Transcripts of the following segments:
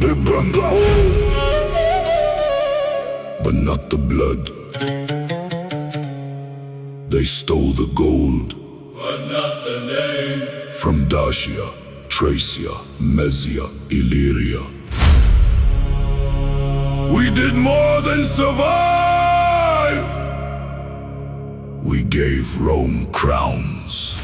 They burned the holes, but not the blood. They stole the gold, but not the name. From Dacia, Tracia, Mesia, Illyria. We did more than survive. We gave Rome crowns.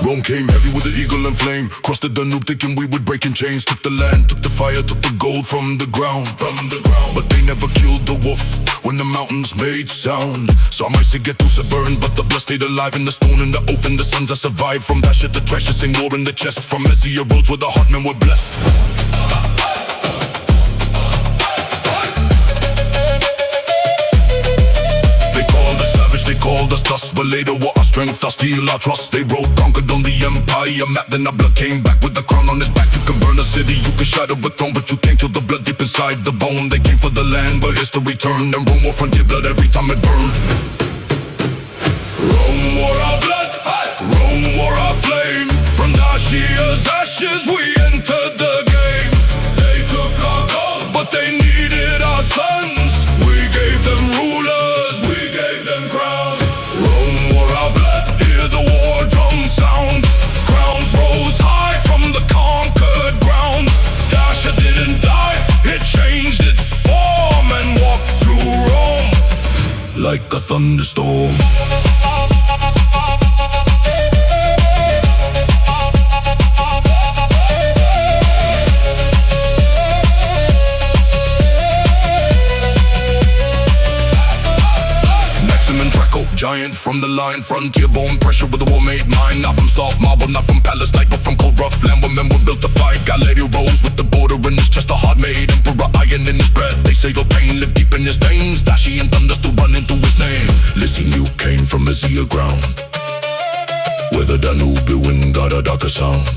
Rome came heavy with the eagle and flame. Crossed the Danube thinking we would break in chains. Took the land, took the fire, took the gold from the ground. But they never killed the wolf when the mountains made sound. Some might say get to burn, but the blood stayed alive in the stone and the oath and the sons that survived. From Dacia to Tracia, sing war in the chest. From Mesia roads where the hard men were blessed. They called us dust, but later were our strength, our steel, our trust. They rode, conquered on the empire map. Then our blood came back with the crown on his back. You can burn a city, you can shatter a throne, but you can't kill the blood deep inside the bone. They came for the land, but history turned, and Rome wore frontier blood every time it burned. Rome wore our blood, Rome wore our flame. From Dacia's ashes we entered the game. They took our gold, but they needed our sons. We gave them rulers, we gave them crowns. Rome wore our blood, hear the war drum sound. Crowns rose high from the conquered ground. Dacia didn't die, it changed its form and walked through Rome like a thunderstorm. Giant from the line, frontier born, pressure with the war made mine. Not from soft marble, not from palace night, but from cold rough land where men were built to fight. Galileo rose with the border in his chest, a hard made emperor, iron in his breath. They say your pain lived deep in his veins. Dacian thunder still run into his name. Listen, you came from Mesia ground, where the Danube wind got a darker sound.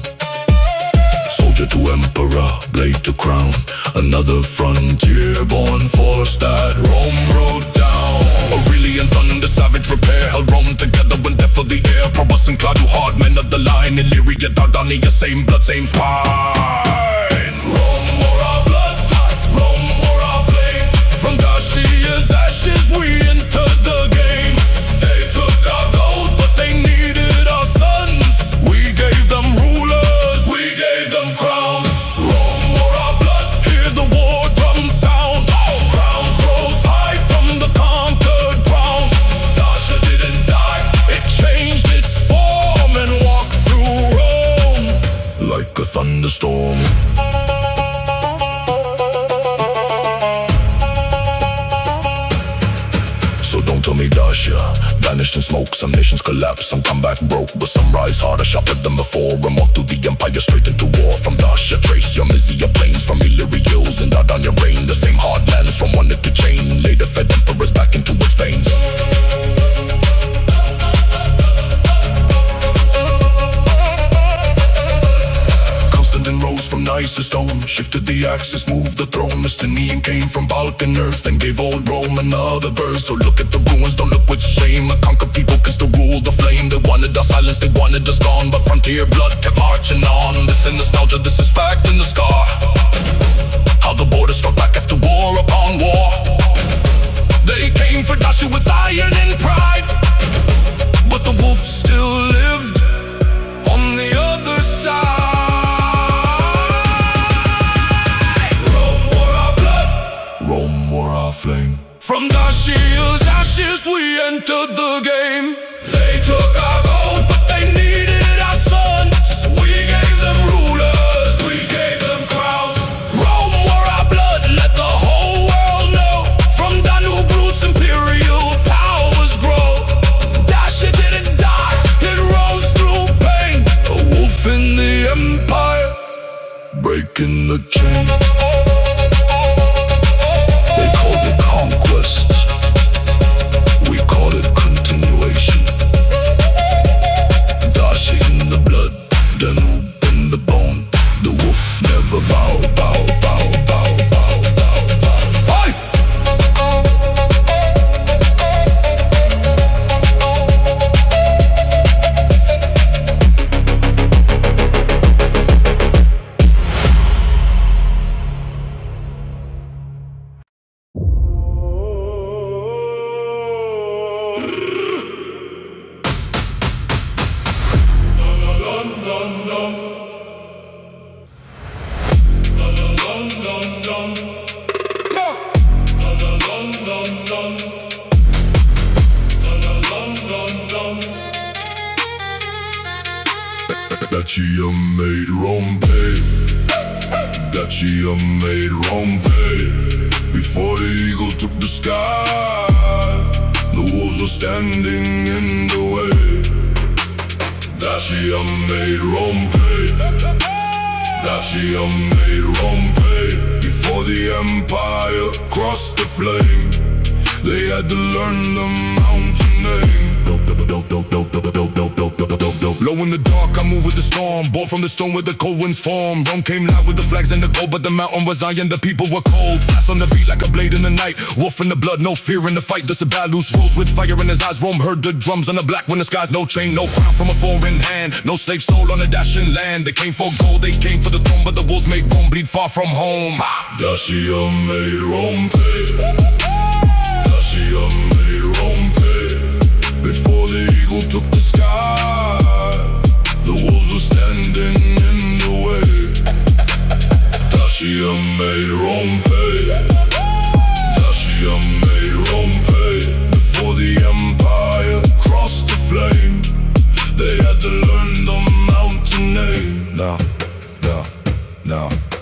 Soldier to emperor, blade to crown. Another frontier born force that Rome rode down. Aurelian thunder, savage repair, held Rome together when death filled the air. Probus and Claudio, hard men of the line. Illyria, Dardania, same blood, same spine. Rome wore our blood, Rome wore our flame. From Dacia's ashes we entered the game. They took our gold, but they needed our sons. We gave them rulers, we gave them crowns. Rome wore our blood, hear the war drum sound. Crowns rose high from the conquered ground. Dacia didn't die, it changed its form and walked through Rome like a thunderstorm. So don't tell me Dacia vanished in smoke. Some nations collapse, some come back broke, but some rise harder, sharper than before, and walk through the empire straight into war. From Dacia, Tracia, Mesia plains, from Illyria hills and Dardania rain. The same hard lands from one to chain, later fed emperors back into its veins. Constantine rose from nicer stone, shifted the axis, moved the throne. Mystinian came from Balkan earth and gave old Rome another birth. So look at the ruins, don't look with shame. A conquered people can still rule the flame. They wanted our silence, they wanted us gone, but frontier blood kept marching on. This is nostalgia, this is fact in the scar. How the border struck back after war upon war. They came for Dacia with iron and pride, but the wolf still lived on the other side. Rome wore our flame. From Dacia's ashes we entered the game. They took our gold, but they needed our sons. We gave them rulers, we gave them crowns. Rome wore our blood, let the whole world know. From Danube roots, imperial powers grow. Dacia didn't die, it rose through pain. A wolf in the empire breaking the chain. They called it conquest, we call it continuation. Dacia in the blood, Danube in the bone. The wolf never bow, bow, bow, bow, bow, bow, bow. Aye! Dacia made Rome pay. Dacia made Rome pay. Before the eagle took the sky, the wolves were standing in the way. Dacia made Rome pay. Dacia made Rome pay. Before the empire crossed the flame, they had to learn the mountain name. Low in the dark, I move with the storm. Born from the stone where the cold winds form. Rome came loud with the flags and the gold, but the mountain was Zion, the people were cold. Fast on the beat like a blade in the night. Wolf in the blood, no fear in the fight. The Sabalus rose with fire in his eyes. Rome heard the drums on the black when the skies. No chain, no crown from a foreign hand. No slave soul on a Dacian land. They came for gold, they came for the throne, but the wolves made Rome bleed far from home. Dacia made Rome pay. Dacia made Rome pay. Before the eagle took the sky, the wolves were standing in the way. Dacia made Rome pay. Dacia made Rome pay. Before the empire crossed the flame, they had to learn the mountain name.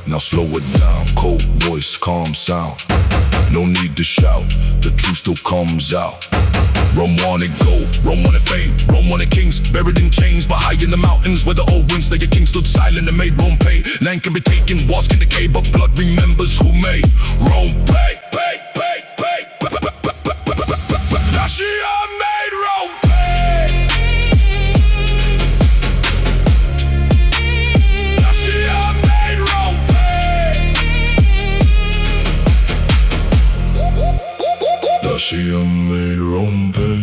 Now slow it down. Cold voice, calm sound. No need to shout, the truth still comes out. Rome wanted gold, Rome wanted fame, Rome wanted kings, buried in chains, but high in the mountains where the old winds, their king stood silent and made Rome pay. Land can be taken, walls can decay, but blood remembers who made Rome pay, pay, pay, pay. Dacia made Rome pay. Dacia made Rome pay. Dacia made Rome pay.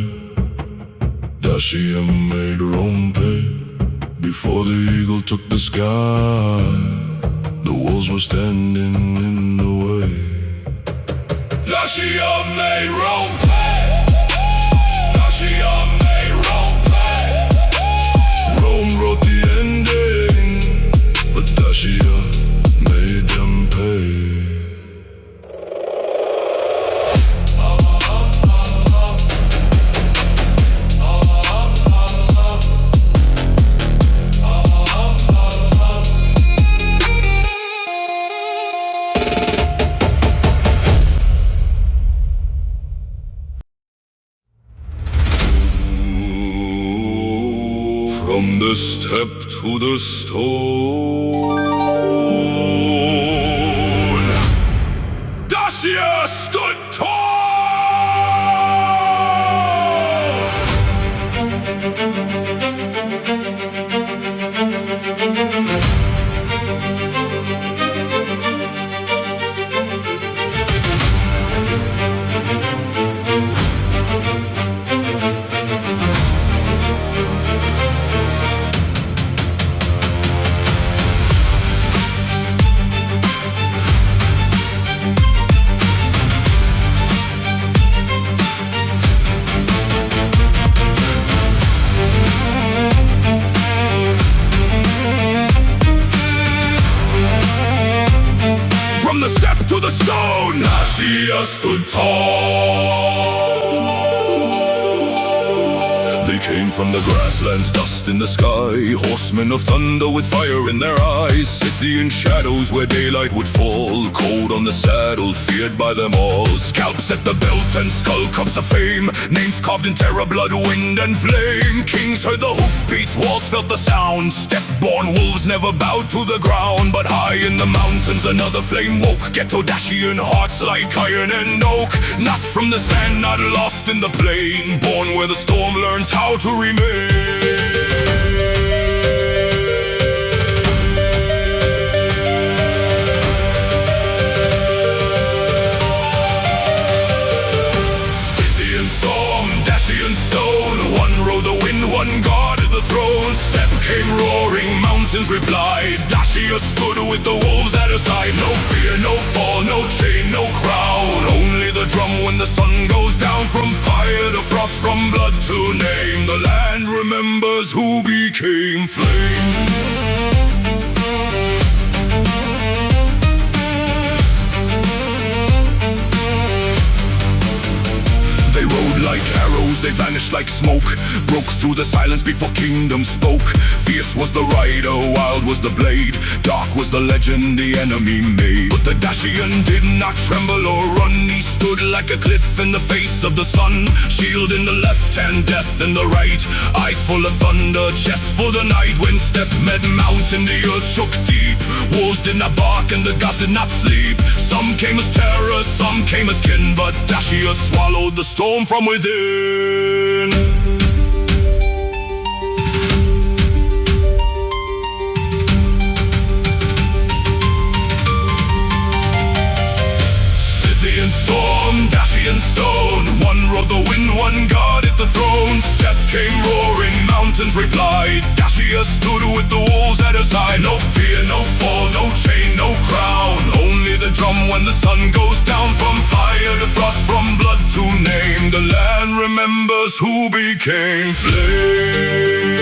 Dacia made Rome pay. Before the eagle took the sky, the wolves were standing in the way. Dacia made Rome pay. Dacia made Rome pay. Rome wrote the ending, but Dacia made them pay. From the step to the stone, Dacia stood tall. Dacia stood tall. They came from the grasslands, dust in the sky. Horsemen of thunder with fire in their eyes. Scythian shadows where daylight would fall. Cold on the saddle, feared by them all. Scalps at the belt and skull cups of fame. Names carved in terror, blood, wind and flame. Kings heard the hoofbeats, walls felt the sound. Step-born wolves never bowed to the ground. But high in the mountains another flame woke. Ghetto Dacian hearts like iron and oak. Not from the sand, not lost in the plain. Born where the storm learns how to remain. Scythian Storm, Dacian Stone. One rode the wind, one guarded the throne. Step came roaring, mountains replied. Dacia stood with the wolves at her side. No fear, no fall, no chain, no crown. Only the drum when the sun goes down. From fire to frost, from blood to name. The land remembers who became flame. They rode like arrows, they vanished like smoke. Broke through the silence before kingdom spoke. Fierce was the rider, wild was the blade. Dark was the legend the enemy made. But the Dacian did not tremble or run. He stood like a cliff in the face of the sun. Shield in the left hand, death in the right. Eyes full of thunder, chest full of night. When step met mountain, the earth shook deep. Wolves did not bark and the gods did not sleep. Some came as terror, some came as kin. But Dacia swallowed the storm from within. Scythian Storm, Dacian Stone. One rode the wind, one guarded the throne. Step came roaring, mountains replied. Dacia stood with the wolves at her side. No fear, no fall, no chain, no crown. Only the drum when the sun goes down. From fire to frost, from blood to name. The land remembers who became flame.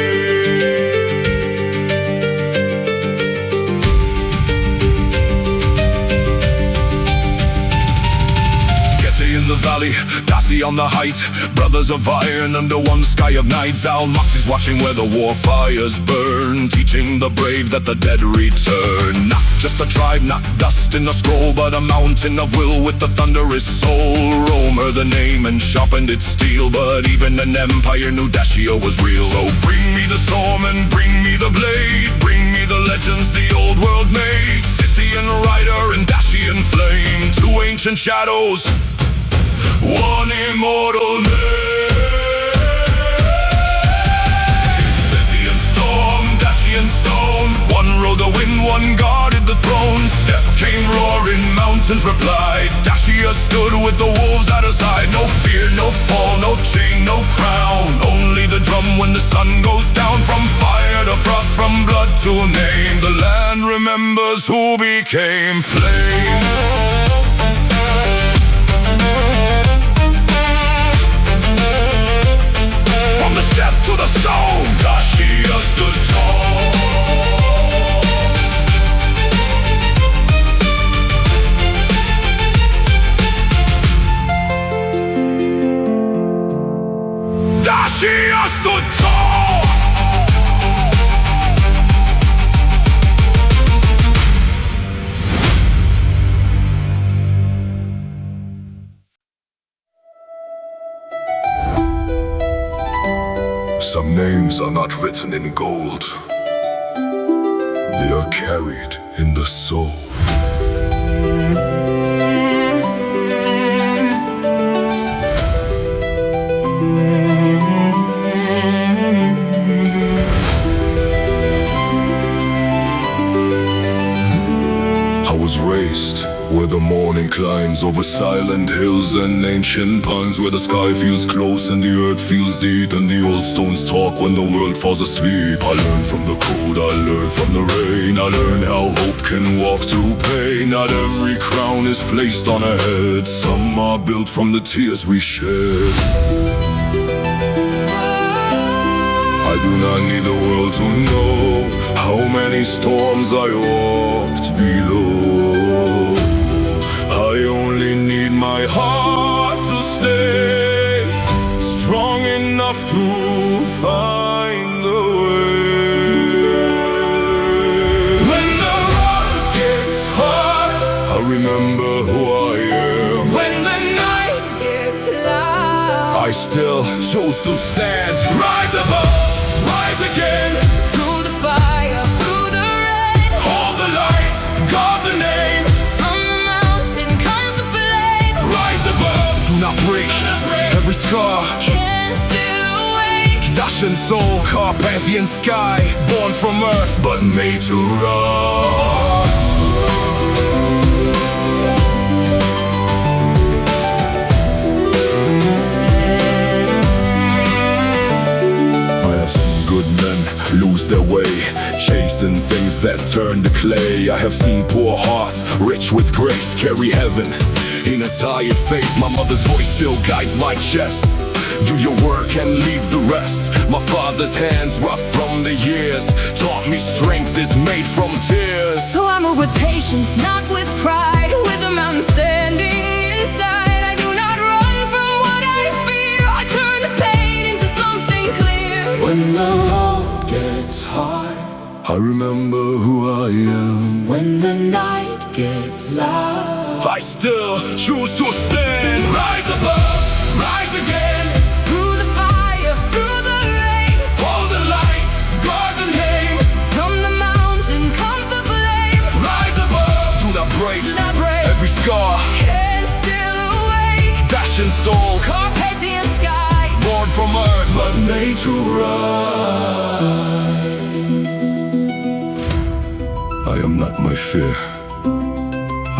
In the valley, Dacia on the height. Brothers of iron under one sky of night. Zalmoxis watching where the war fires burn. Teaching the brave that the dead return. Not just a tribe, not dust in a scroll, but a mountain of will with the thunderous soul. Roamer the name and sharpened its steel. But even an empire knew Dacia was real. So bring me the storm and bring me the blade. Bring me the legends the old world made. Scythian rider and Dacian flame. Two ancient shadows, one immortal name. Scythian Storm, Dacian Stone. One rode the wind, one guarded the throne. Step came roaring, mountains replied. Dacia stood with the wolves at her side. No fear, no fall, no chain, no crown. Only the drum when the sun goes down. From fire to frost, from blood to name. The land remembers who became flame. From the step to the stone, Dacia stood tall. Dacia stood tall. Some names are not written in gold. They are carried in the soul. I was raised where the morning climbs over silent hills and ancient pines, where the sky feels close and the earth feels deep, and the old stones talk when the world falls asleep. I learned from the cold, I learned from the rain. I learned how hope can walk through pain. Not every crown is placed on a head. Some are built from the tears we shed. I do not need the world to know how many storms I walked below. I only need my heart to stay strong enough to fight. still choose to stand. Rise above, rise again. Through the fire, through the rain, Hold the light, guard the name. from the mountain comes the flame. Rise above, do not break. Every scar, Can still awake. Dacian soul, Carpathian sky. Born from earth, but made to rise. I have seen good men lose their way, chasing things that turn to clay. I have seen poor hearts, rich with grace, carry heaven in a tired face. My mother's voice still guides my chest. Do your work and leave the rest. My father's hands, rough from the years, taught me strength is made from tears. So I move with patience, not with pride. With a mountain standing inside, I do not run from what I fear. I turn the pain into something clear. When the road gets high, I remember who I am. When the night gets loud, I still choose to stand. Rise above, rise again. through the fire, through the rain, Hold the light, guard the name. from the mountain comes the flame. Rise above, do not break. Do not break. Every scar, Can still awake. Dacian soul, Carpathian sky, born from earth, but made to rise. I am not my fear.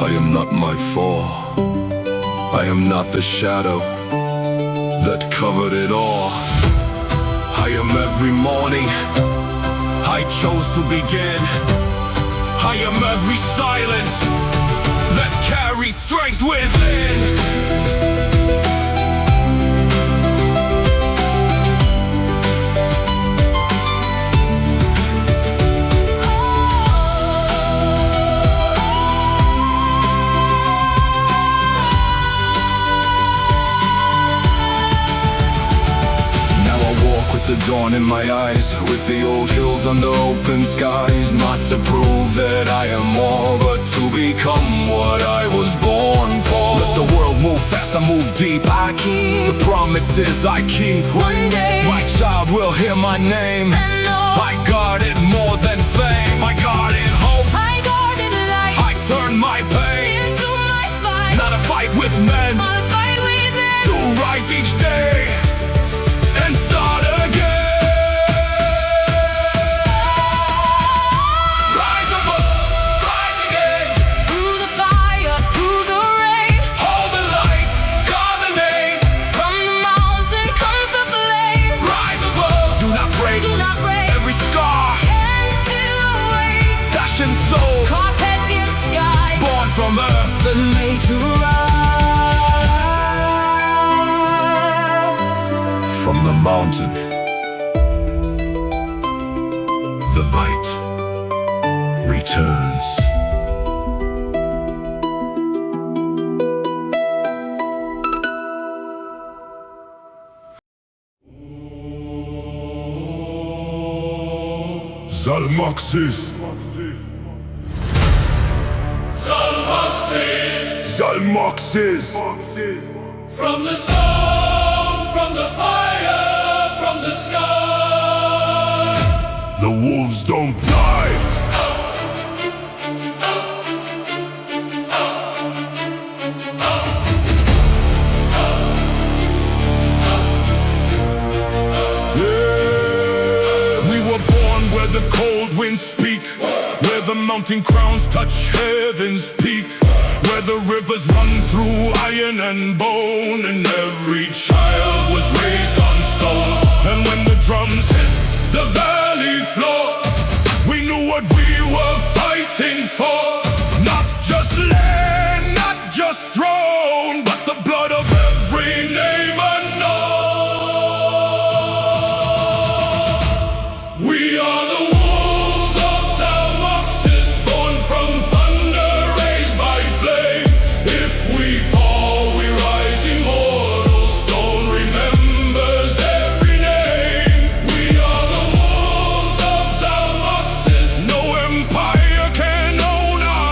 I am not my fall. I am not the shadow that covered it all. I am every morning I chose to begin. I am every silence that carried strength within. The dawn in my eyes, with the old hills under open skies. Not to prove that I am more, but to become what I was born for. Let the world move fast, I move deep. I keep the promises I keep. one day, My child will hear my name. and know I guard it more than fame. I guard it hope. I guarded light I turn my pain, into my fight. not a fight with men. On a fight with them. To rise each day and start again. Rise above, rise again. Through the fire, through the rain, Hold the light, guard the name. from the mountain comes the flame. Rise above, do not break. Do not break. Every scar, Can still awake. Dacian soul, Carpathian sky, born from earth. but made to rise. From the mountain, the light returns. Zalmoxis. Zalmoxis. From the stone, from the fire, from the sky. The wolves don't die. Yeah, we were born where the cold winds speak, where the mountain crowns touch heaven's peak, where the rivers run through iron and bone, and every child was raised on stone. And when the drums hit the valley floor, we knew what we were fighting for. Not just land, not just throne, but the blood of every name unknown. We are the wolves of Zalmoxis, born from thunder, raised by flame. If we fall, we rise immortal. Stone remembers every name. We are the wolves of Zalmoxis. No empire can own our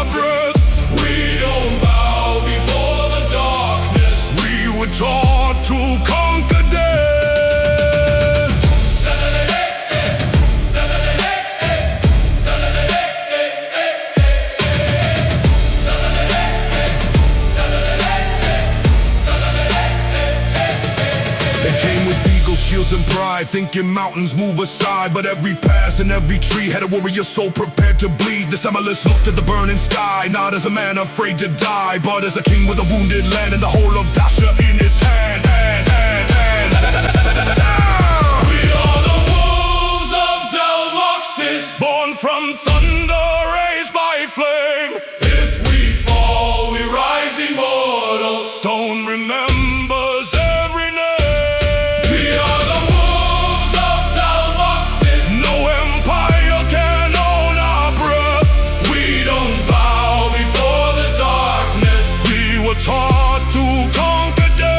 shields and pride, thinking mountains move aside. But every pass and every tree had a warrior soul prepared to bleed. The Zalmoxis looked at the burning sky, not as a man afraid to die, but as a king with a wounded land and the whole of Dacia in his hand. We are the wolves of Zalmoxis, Born from thunder, raised by flame. if we fall, we rise immortal. Stone remembers every name. We are the wolves of Zalmoxis, No empire can own our breath. we don't bow before the darkness. We were taught to conquer death.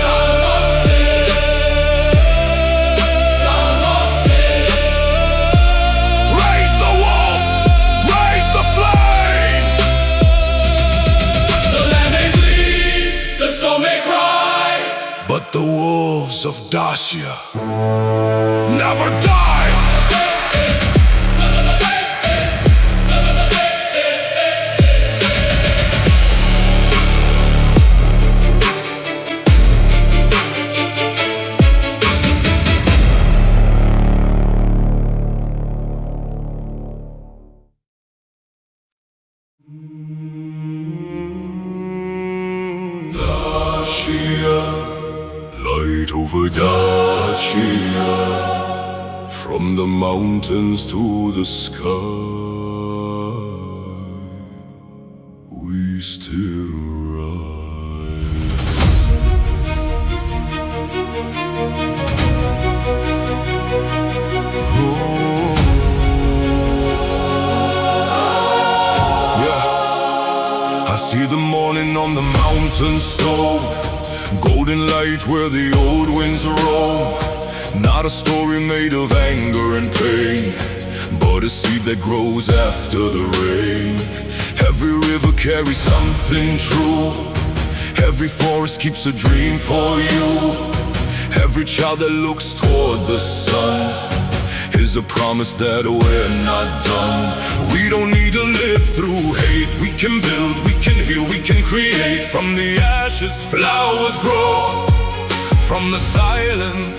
Zalmoxis, Zalmoxis, Raise the wolf, raise the flame. the land may bleed, the storm may cry, But the wolves of Dacia never die. Dacia, light over Dacia, from the mountains to the sky, we still rise. I see the morning on the mountain stove, golden light where the old winds roam. Not a story made of anger and pain, but a seed that grows after the rain. Every river carries something true, every forest keeps a dream for you. Every child that looks toward the sun is a promise that we're not done. We don't need to live through hate. We can build, we can heal, we can create. From the ashes, flowers grow. From the silence,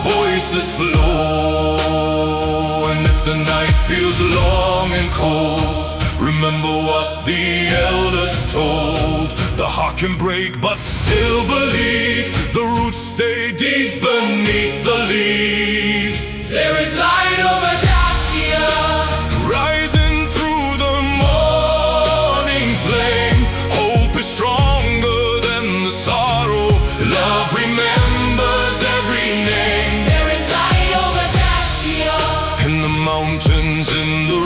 voices flow. And if the night feels long and cold, remember what the elders told. The heart can break but still believe. The roots stay deep beneath the leaves. There is light over Dacia, Rising through the morning flame. Hope is stronger than the sorrow. Love remembers every name. there is light over Dacia, In the mountains, in the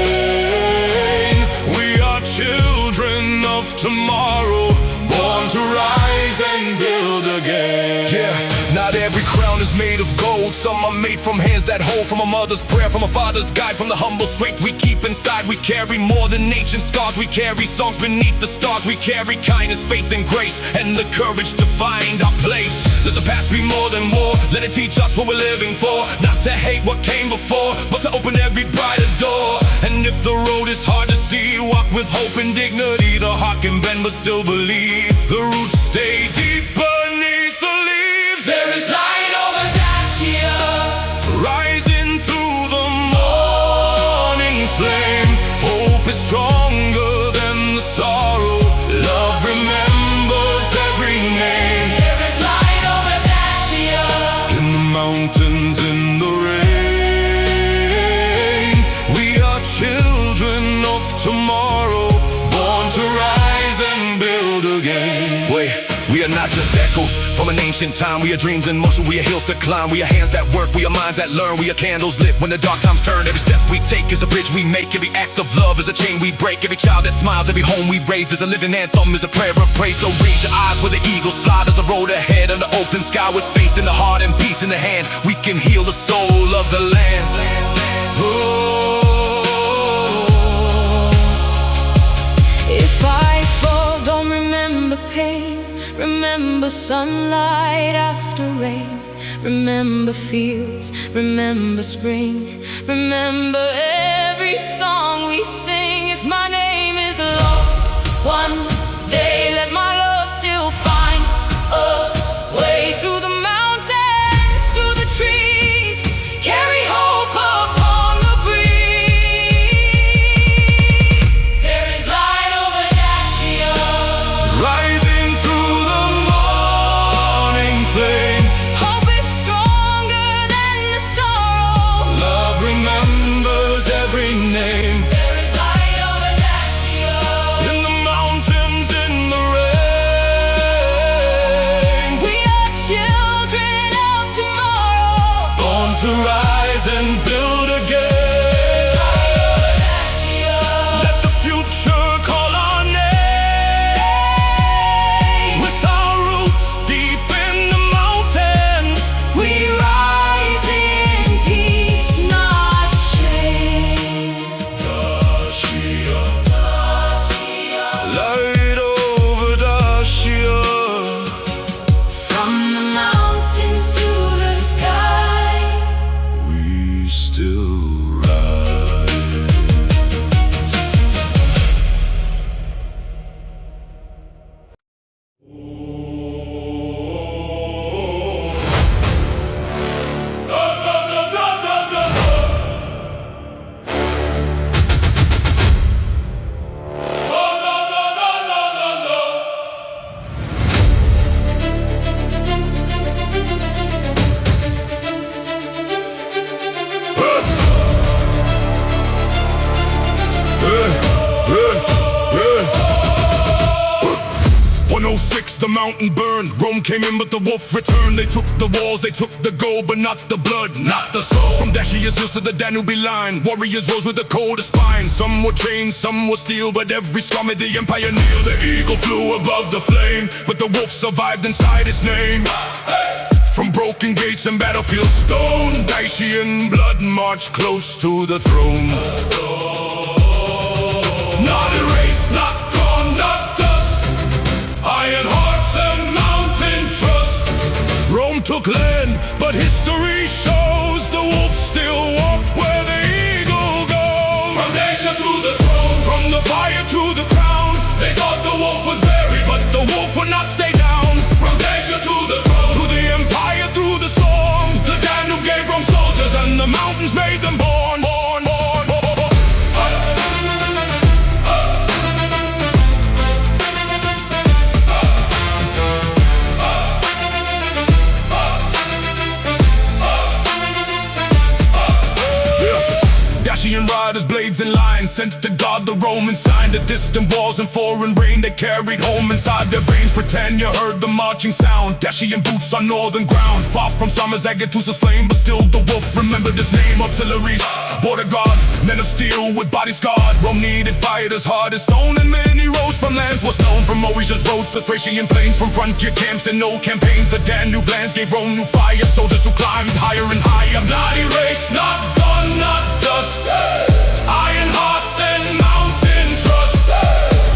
rain, we are children of tomorrow, born to rise and build again. Yeah, not every crown is made of gold. Some are made from hands that hold, from a mother's prayer, from a father's guide, from the humble strength we keep inside. We carry more than ancient scars. We carry songs beneath the stars. We carry kindness, faith, and grace, and the courage to find our place. Let the past be more than war. Let it teach us what we're living for. Not to hate what came before, but to open every brighter door. And if the road is hard to see, walk with hope and dignity. The heart can bend but still believe. The roots stay deep beneath the leaves. there is light over Dacia, Rising through the morning flame. Hope is stronger than the sorrow. Love remembers every name. there is light over Dacia, In the mountains, in the rain, we are children of tomorrow, born to rise and build again. Wait, we are not just echoes from an ancient time. We are dreams in motion, we are hills to climb. We are hands that work, we are minds that learn. We are candles lit when the dark times turn. Every step we take is a bridge we make. Every act of love is a chain we break. Every child that smiles, every home we raise is a living anthem, is a prayer of praise. So raise your eyes where the eagles fly. There's a road ahead under open sky, with faith in the heart and peace in the hand. We can heal the soul of the land. If I fall, don't remember pain. Remember sunlight after rain. Remember fields, remember spring. Remember every song we sing. If my name is lost one day, let my love still to rise and build again. Let the future call our name. With our roots deep in the mountains, We rise in peace, not shame. Dacia, light over Dacia. From the mountains to the sky, We still rise. The mountain burned, Rome came in but the wolf returned. They took the walls, they took the gold, but not the blood, not the soul. From Dacia's hills to the Danube line, warriors rose with the coldest spine. Some were chains, some were steel, but every scar made the empire kneel. The eagle flew above the flame, but the wolf survived inside its name. From broken gates and battlefield stone, Dacian blood marched close to the throne. Not erased, not gone, not dust. Iron hearts and mountain trust. Rome took land, but history shows the wolf still walked where the eagle goes. From Dacia to the throne, From the fire to the crown, they thought the wolf was buried, but the wolf would not stay down. from Dacia to the throne, To the empire through the storm, the Danube gave Rome soldiers, and the mountains made them born, born, born, born. Dacian riders, blades and lines, sent to guard the Roman sign. The distant walls and foreign rain they carried home inside their veins. Pretend you heard the marching sound. Dacian boots on northern ground, far from summer's Agatus's flame, but still the wolf remembered his name. Artilleries, border guards, men of steel with bodies scarred. Rome needed fighters hard as stone, and many rose from lands was known. From Mauritius roads to Thracian plains, from frontier camps and no campaigns, the Danube lands gave Rome new fire. Soldiers who climbed higher and higher. not erased, not gone, not dust. Iron hearts and mountain trust.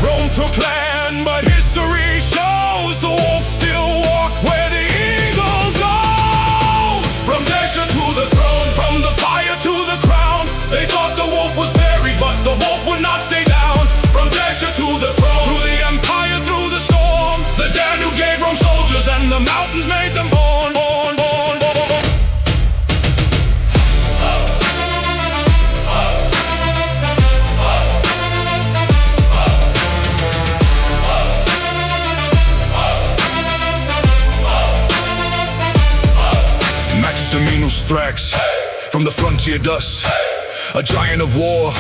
Rome took land, but history shows the wolf still walked where the eagle goes. From Dacia to the throne, From the fire to the crown, they thought the wolf was buried, but the wolf would not stay down. From Dacia to the throne, through the empire, through the storm, the Danube gave Rome soldiers, and the mountains made them born, born, born, born. Thrax, from the frontier dust, a giant of war,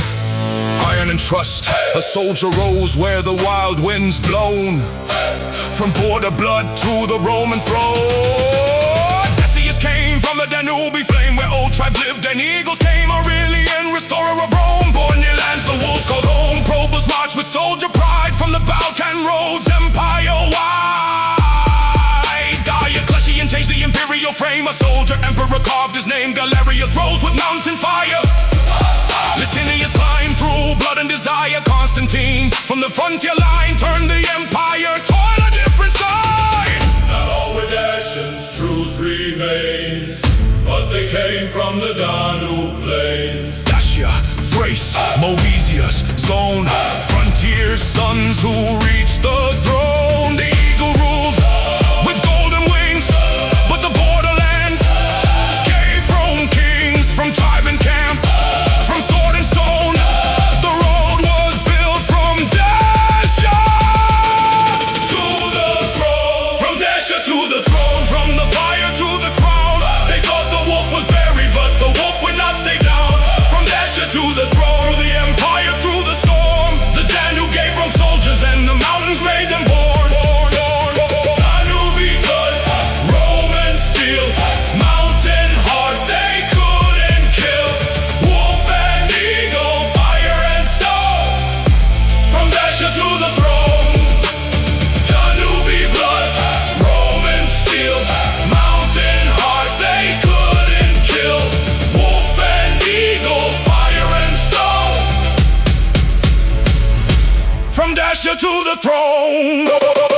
iron and trust. A soldier rose where the wild winds blown, from border blood to the Roman throne. Dacians came from the Danube flame, where old tribe lived, and eagles came, Aurelian, restorer of Rome. Born near lands the wolves called home, Probus marched with soldier pride from the Balkan roads, empire-wide. Diocletian changed the imperial frame, a soldier emperor carved his name. Galerius rose with mountain fire. Licinius climbed through blood and desire. Constantine from the frontier line turned the empire toward a different side. Not all were Dacians, truth remains, but they came from the Danube plains. Dacia, Thrace, Moesius, Zone, frontier sons who reached the throne. The eagle ruled with golden wings, but the borderlands gave Rome kings from tribe and camp, from sword and stone. The road was built from Dacia To the throne, from Dacia to the throne, from the fire to the crown. they thought the wolf was buried, but the wolf would not stay down. From Dacia to the throne, through the empire, through the storm, The Danube gave Rome soldiers and the mountains from Dacia to the throne.